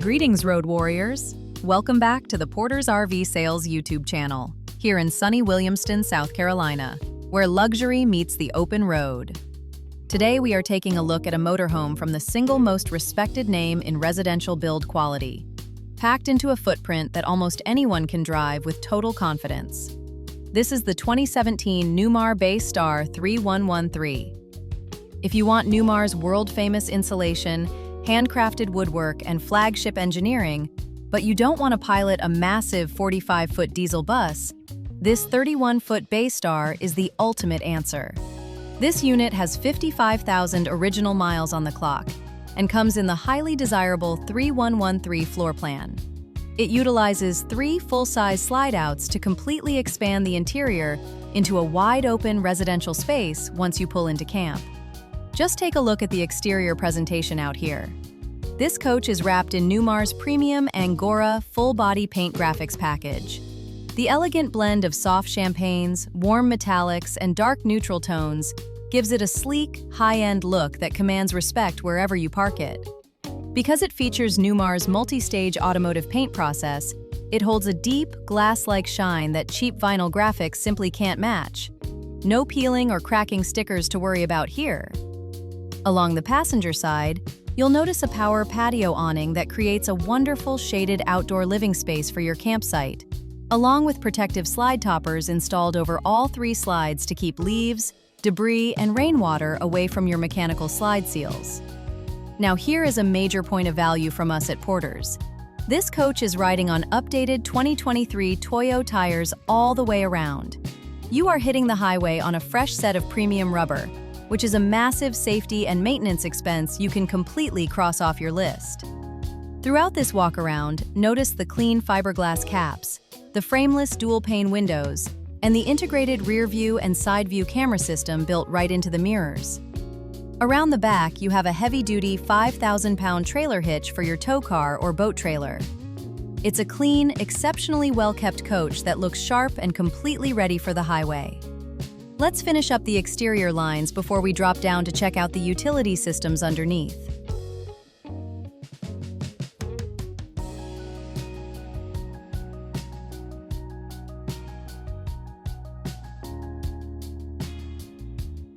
Greetings, road warriors! Welcome back to the Porter's RV Sales YouTube channel, here in sunny Williamston, South Carolina, where luxury meets the open road. Today we are taking a look at a motorhome from the single most respected name in residential build quality, packed into a footprint that almost anyone can drive with total confidence. This is the 2017 Newmar Bay Star 3113. If you want Newmar's world-famous insulation, handcrafted woodwork, and flagship engineering, but you don't want to pilot a massive 45-foot diesel bus, this 31-foot Bay Star is the ultimate answer. This unit has 55,000 original miles on the clock and comes in the highly desirable 3113 floor plan. It utilizes 3 full-size slide-outs to completely expand the interior into a wide-open residential space once you pull into camp. Just take a look at the exterior presentation out here. This coach is wrapped in Newmar's premium Angora full-body paint graphics package. The elegant blend of soft champagnes, warm metallics, and dark neutral tones gives it a sleek, high-end look that commands respect wherever you park it. Because it features Newmar's multi-stage automotive paint process, it holds a deep, glass-like shine that cheap vinyl graphics simply can't match. No peeling or cracking stickers to worry about here. Along the passenger side, you'll notice a power patio awning that creates a wonderful shaded outdoor living space for your campsite, along with protective slide toppers installed over all 3 slides to keep leaves, debris, and rainwater away from your mechanical slide seals. Now here is a major point of value from us at Porter's. This coach is riding on updated 2023 Toyo tires all the way around. You are hitting the highway on a fresh set of premium rubber, which is a massive safety and maintenance expense you can completely cross off your list. Throughout this walk-around, notice the clean fiberglass caps, the frameless dual-pane windows, and the integrated rear-view and side-view camera system built right into the mirrors. Around the back, you have a heavy-duty 5,000-pound trailer hitch for your tow car or boat trailer. It's a clean, exceptionally well-kept coach that looks sharp and completely ready for the highway. Let's finish up the exterior lines before we drop down to check out the utility systems underneath.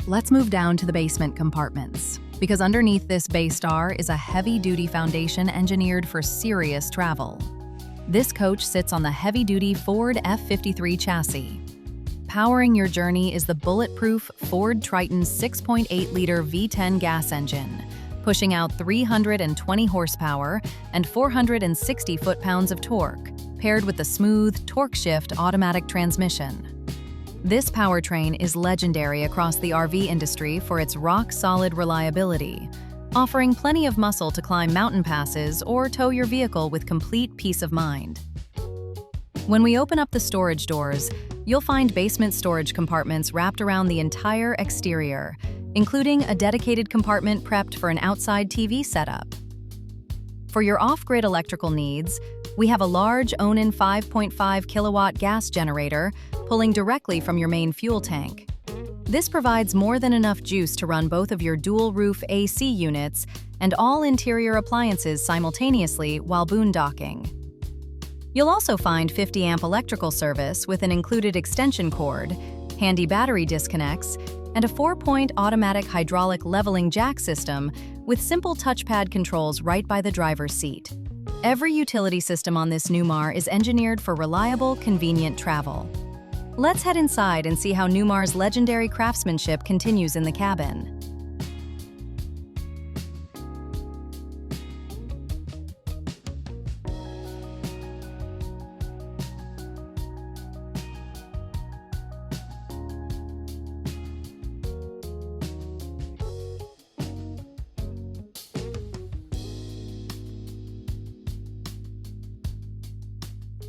Let's move down to the basement compartments, because underneath this Bay Star is a heavy-duty foundation engineered for serious travel. This coach sits on the heavy-duty Ford F53 chassis. Powering your journey is the bulletproof Ford Triton 6.8-liter V10 gas engine, pushing out 320 horsepower and 460 foot-pounds of torque, paired with the smooth TorqShift automatic transmission. This powertrain is legendary across the RV industry for its rock-solid reliability, offering plenty of muscle to climb mountain passes or tow your vehicle with complete peace of mind. When we open up the storage doors, you'll find basement storage compartments wrapped around the entire exterior, including a dedicated compartment prepped for an outside TV setup. For your off-grid electrical needs, we have a large Onan 5.5 kilowatt gas generator pulling directly from your main fuel tank. This provides more than enough juice to run both of your dual-roof AC units and all interior appliances simultaneously while boondocking. You'll also find 50-amp electrical service with an included extension cord, handy battery disconnects, and a 4-point automatic hydraulic leveling jack system with simple touchpad controls right by the driver's seat. Every utility system on this Newmar is engineered for reliable, convenient travel. Let's head inside and see how Newmar's legendary craftsmanship continues in the cabin.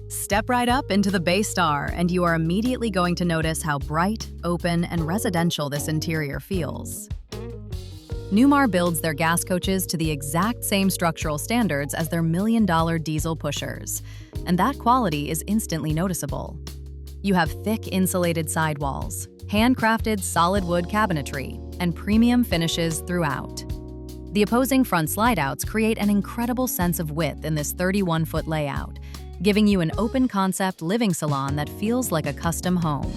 Step right up into the Bay Star, and you are immediately going to notice how bright, open, and residential this interior feels. Newmar builds their gas coaches to the exact same structural standards as their million-dollar diesel pushers, and that quality is instantly noticeable. You have thick insulated sidewalls, handcrafted solid wood cabinetry, and premium finishes throughout. The opposing front slide-outs create an incredible sense of width in this 31-foot layout, giving you an open-concept living salon that feels like a custom home.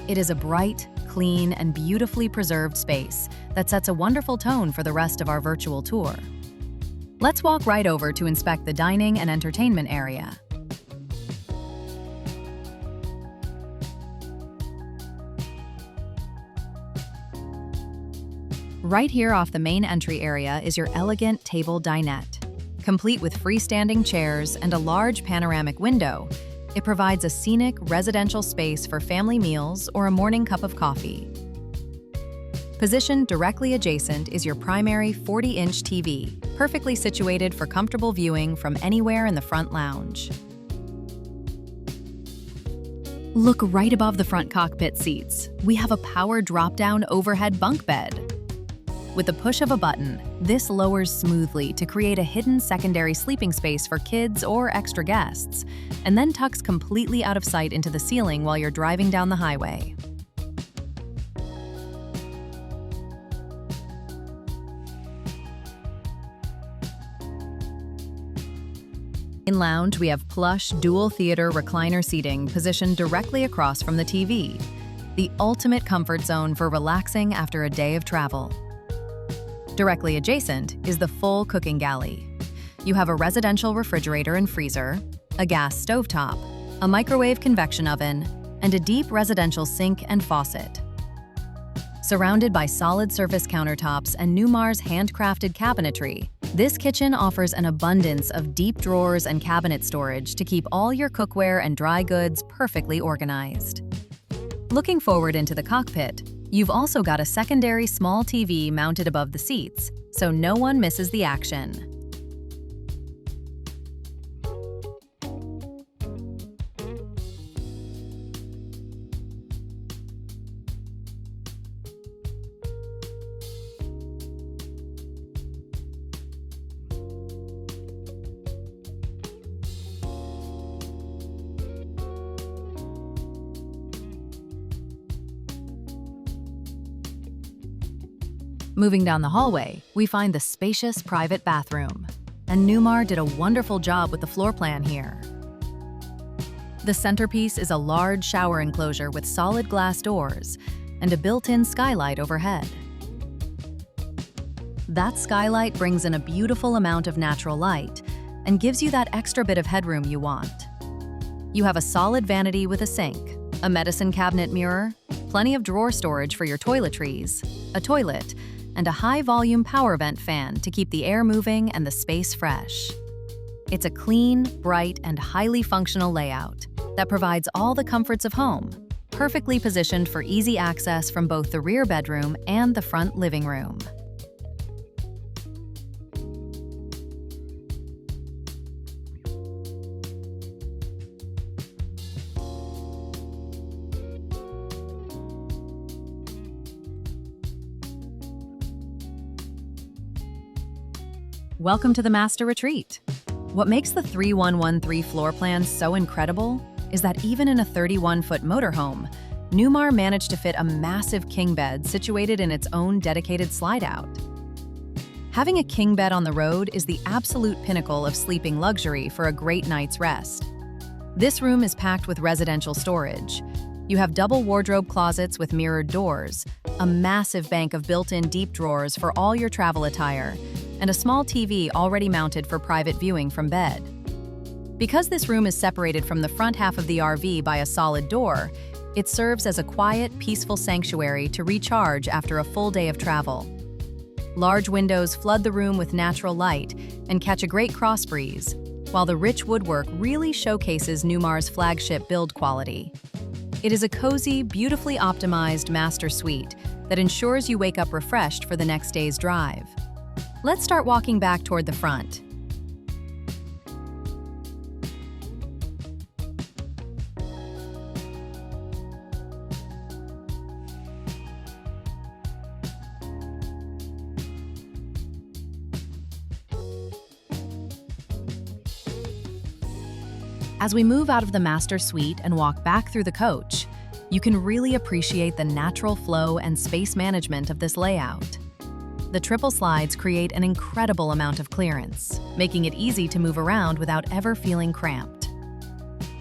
It is a bright, clean, and beautifully preserved space that sets a wonderful tone for the rest of our virtual tour. Let's walk right over to inspect the dining and entertainment area. Right here off the main entry area is your elegant table dinette. Complete with freestanding chairs and a large panoramic window, it provides a scenic residential space for family meals or a morning cup of coffee. Positioned directly adjacent is your primary 40-inch TV, perfectly situated for comfortable viewing from anywhere in the front lounge. Look right above the front cockpit seats. We have a power drop-down overhead bunk bed. With the push of a button, this lowers smoothly to create a hidden secondary sleeping space for kids or extra guests, and then tucks completely out of sight into the ceiling while you're driving down the highway. In lounge, we have plush, dual-theater recliner seating positioned directly across from the TV, the ultimate comfort zone for relaxing after a day of travel. Directly adjacent is the full cooking galley. You have a residential refrigerator and freezer, a gas stovetop, a microwave convection oven, and a deep residential sink and faucet. Surrounded by solid surface countertops and Newmar's handcrafted cabinetry, this kitchen offers an abundance of deep drawers and cabinet storage to keep all your cookware and dry goods perfectly organized. Looking forward into the cockpit, you've also got a secondary small TV mounted above the seats, so no one misses the action. Moving down the hallway, we find the spacious private bathroom. And Newmar did a wonderful job with the floor plan here. The centerpiece is a large shower enclosure with solid glass doors and a built-in skylight overhead. That skylight brings in a beautiful amount of natural light and gives you that extra bit of headroom you want. You have a solid vanity with a sink, a medicine cabinet mirror, plenty of drawer storage for your toiletries, a toilet, and a high-volume power vent fan to keep the air moving and the space fresh. It's a clean, bright, and highly functional layout that provides all the comforts of home, perfectly positioned for easy access from both the rear bedroom and the front living room. Welcome to the Master Retreat. What makes the 3113 floor plan so incredible is that even in a 31-foot motorhome, Newmar managed to fit a massive king bed situated in its own dedicated slide-out. Having a king bed on the road is the absolute pinnacle of sleeping luxury for a great night's rest. This room is packed with residential storage. You have double wardrobe closets with mirrored doors, a massive bank of built-in deep drawers for all your travel attire, and a small TV already mounted for private viewing from bed. Because this room is separated from the front half of the RV by a solid door, it serves as a quiet, peaceful sanctuary to recharge after a full day of travel. Large windows flood the room with natural light and catch a great cross breeze, while the rich woodwork really showcases Newmar's flagship build quality. It is a cozy, beautifully optimized master suite that ensures you wake up refreshed for the next day's drive. Let's start walking back toward the front. As we move out of the master suite and walk back through the coach, you can really appreciate the natural flow and space management of this layout. The triple slides create an incredible amount of clearance, making it easy to move around without ever feeling cramped.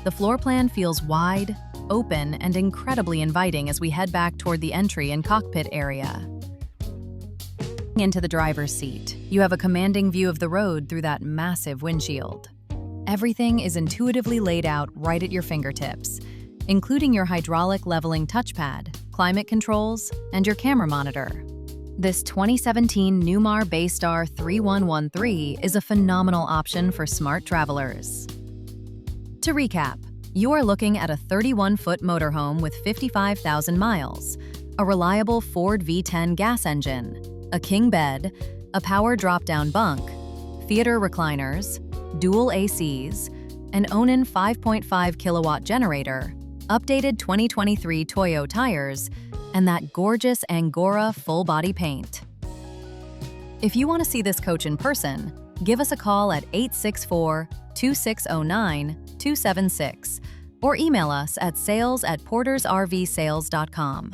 The floor plan feels wide, open, and incredibly inviting as we head back toward the entry and cockpit area. Into the driver's seat, you have a commanding view of the road through that massive windshield. Everything is intuitively laid out right at your fingertips, including your hydraulic leveling touchpad, climate controls, and your camera monitor. This 2017 Newmar Bay Star 3113 is a phenomenal option for smart travelers. To recap, you are looking at a 31-foot motorhome with 55,000 miles, a reliable Ford V10 gas engine, a king bed, a power drop-down bunk, theater recliners, dual ACs, an Onan 5.5 kilowatt generator, updated 2023 Toyo tires, and that gorgeous Angora full-body paint. If you want to see this coach in person, give us a call at 864-2609-276 or email us at sales@portersrvsales.com.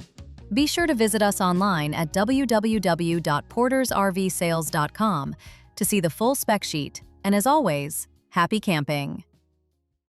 Be sure to visit us online at www.portersrvsales.com to see the full spec sheet, and as always, happy camping!